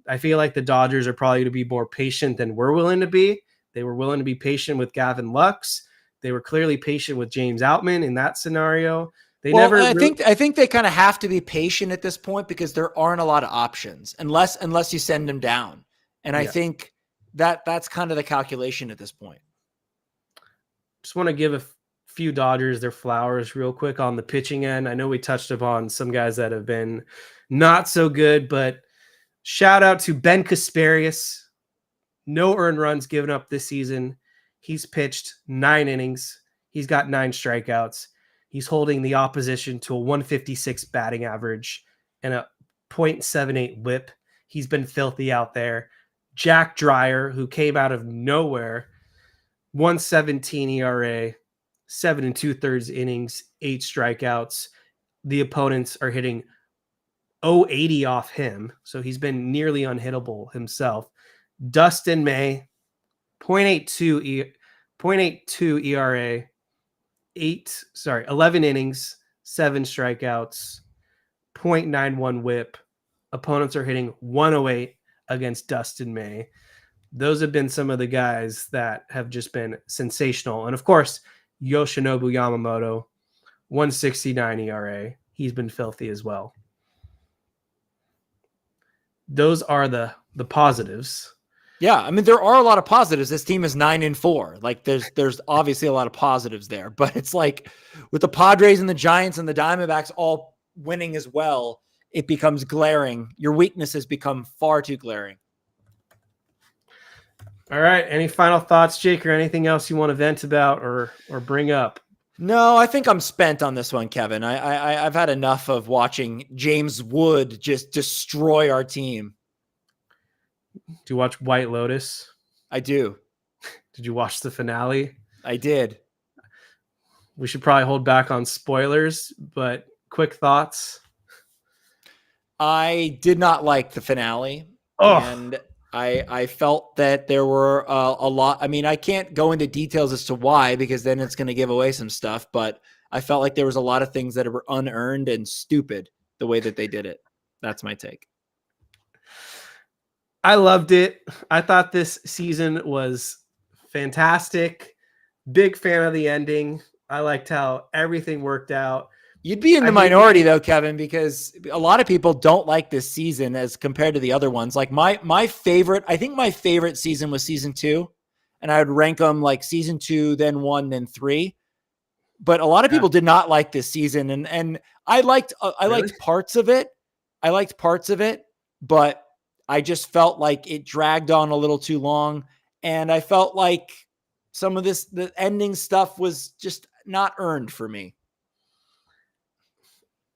I feel like the Dodgers are probably going to be more patient than we're willing to be. They were willing to be patient with Gavin Lux. They were clearly patient with James Outman in that scenario. They Well, never. I think they kind of have to be patient at this point because there aren't a lot of options unless you send them down. And I think that's kind of the calculation at this point. Just want to give a few Dodgers their flowers real quick on the pitching end. I know we touched upon some guys that have been not so good, but shout out to Ben Kasparius. No earned runs given up this season. He's pitched 9 innings. He's got 9 strikeouts. He's holding the opposition to a 156 batting average and a .78 whip. He's been filthy out there. Jack Dreyer, who came out of nowhere, 117 ERA, 7 2/3 innings, 8 strikeouts. The opponents are hitting 080 off him, so he's been nearly unhittable himself. Dustin May, 0.82 ERA, 11 innings, 7 strikeouts, .91 whip. Opponents are hitting 108 against Dustin May. Those have been some of the guys that have just been sensational. And of course, Yoshinobu Yamamoto, 169 ERA. He's been filthy as well. Those are the positives. Yeah, I mean, there are a lot of positives. This team is 9-4. Like, there's obviously a lot of positives there, but it's like with the Padres and the Giants and the Diamondbacks all winning as well, it becomes glaring. Your weaknesses become far too glaring. All right. Any final thoughts, Jake, or anything else you want to vent about or bring up? No, I think I'm spent on this one, Kevin. I've had enough of watching James Wood just destroy our team. Do you watch White Lotus? I do. Did you watch the finale? I did. We should probably hold back on spoilers, but quick thoughts. I did not like the finale. Oh. And I felt that there were a lot. I mean, I can't go into details as to why, because then it's going to give away some stuff, but I felt like there was a lot of things that were unearned and stupid the way that they did it. That's my take. I loved it. I thought this season was fantastic. Big fan of the ending. I liked how everything worked out. You'd be in the minority though, Kevin, because a lot of people don't like this season as compared to the other ones. Like my favorite, I think my favorite season was season 2, and I would rank them like season 2, then 1, then 3. But a lot of people did not like this season, and I liked parts of it. I liked parts of it, but I just felt like it dragged on a little too long, and I felt like some of the ending stuff was just not earned for me.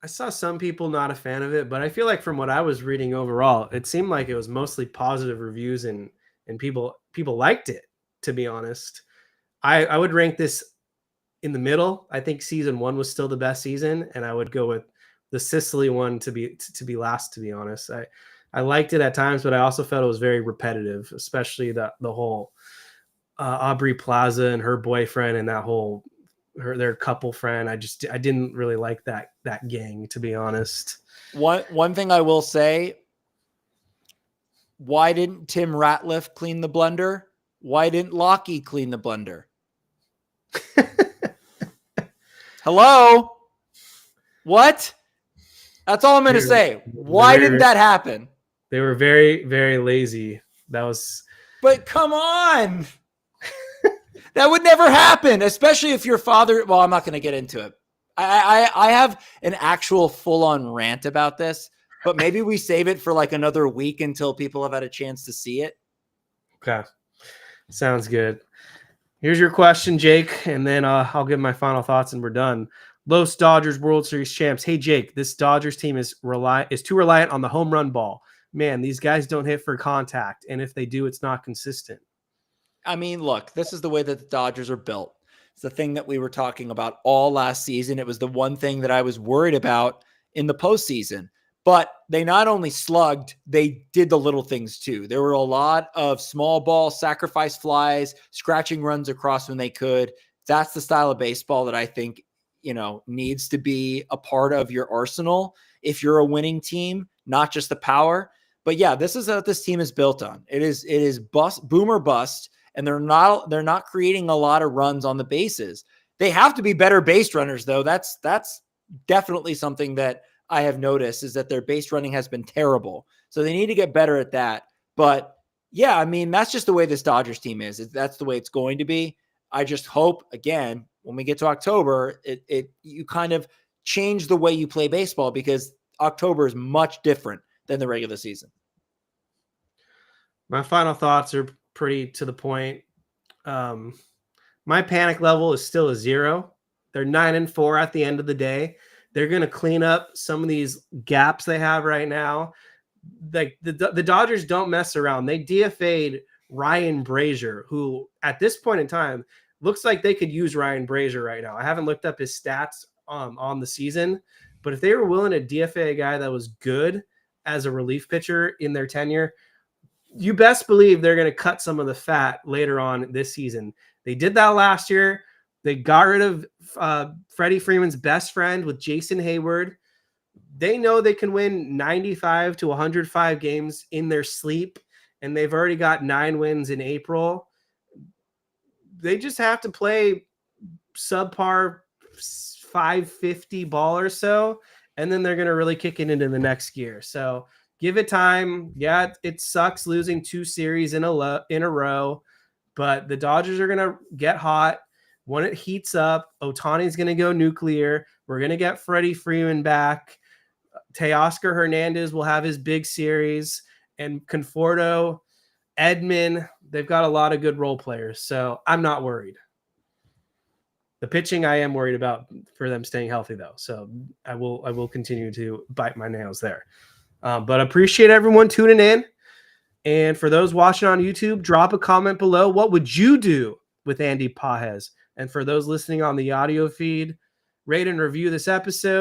I saw some people not a fan of it, but I feel like from what I was reading overall, it seemed like it was mostly positive reviews and people liked it, to be honest. I would rank this in the middle. I think season 1 was still the best season, and I would go with the Sicily one to be last, to be honest. I liked it at times, but I also felt it was very repetitive, especially the whole Aubrey Plaza and her boyfriend and that whole their couple friend. I didn't really like that gang, to be honest. One thing I will say, why didn't Tim Ratliff clean the blender? Why didn't Lockie clean the blender? Hello? What? That's all I'm going to say. Why didn't that happen? They were very, very lazy. But come on. That would never happen, especially if your father. Well, I'm not going to get into it. I have an actual full-on rant about this, but maybe we save it for like another week until people have had a chance to see it. Okay. Sounds good. Here's your question, Jake, and then I'll give my final thoughts and we're done. Los Dodgers World Series champs. Hey, Jake, this Dodgers team is too reliant on the home run ball. Man, these guys don't hit for contact, and if they do, it's not consistent. I mean, look, this is the way that the Dodgers are built. It's the thing that we were talking about all last season. It was the one thing that I was worried about in the postseason. But they not only slugged, they did the little things too. There were a lot of small ball sacrifice flies, scratching runs across when they could. That's the style of baseball that I think, needs to be a part of your arsenal if you're a winning team, not just the power. But yeah, this is what this team is built on. It is boom or bust. And they're not creating a lot of runs on the bases. They have to be better base runners, though. That's definitely something that I have noticed is that their base running has been terrible. So they need to get better at that. But yeah, I mean, that's just the way this Dodgers team is. That's the way it's going to be. I just hope, again, when we get to October, you kind of change the way you play baseball, because October is much different than the regular season. My final thoughts are pretty to the point. My panic level is still a 0. They're 9-4 at the end of the day. They're going to clean up some of these gaps they have right now. Like the Dodgers don't mess around. They DFA'd Ryan Brazier, who at this point in time looks like they could use Ryan Brazier right now. I haven't looked up his stats on the season, but if they were willing to DFA a guy that was good as a relief pitcher in their tenure, you best believe they're going to cut some of the fat later on this season. They did that last year. They got rid of Freddie Freeman's best friend with Jason Hayward. They know they can win 95 to 105 games in their sleep, and they've already got 9 wins in April. They just have to play subpar 550 ball or so, and then they're going to really kick it into the next gear. So give it time. Yeah, it sucks losing 2 series in a row, but the Dodgers are going to get hot. When it heats up, Ohtani's going to go nuclear. We're going to get Freddie Freeman back. Teoscar Hernandez will have his big series, and Conforto, Edman, they've got a lot of good role players. So I'm not worried. The pitching I am worried about for them staying healthy, though. So I will continue to bite my nails there. But appreciate everyone tuning in. And for those watching on YouTube, drop a comment below. What would you do with Andy Pages? And for those listening on the audio feed, rate and review this episode.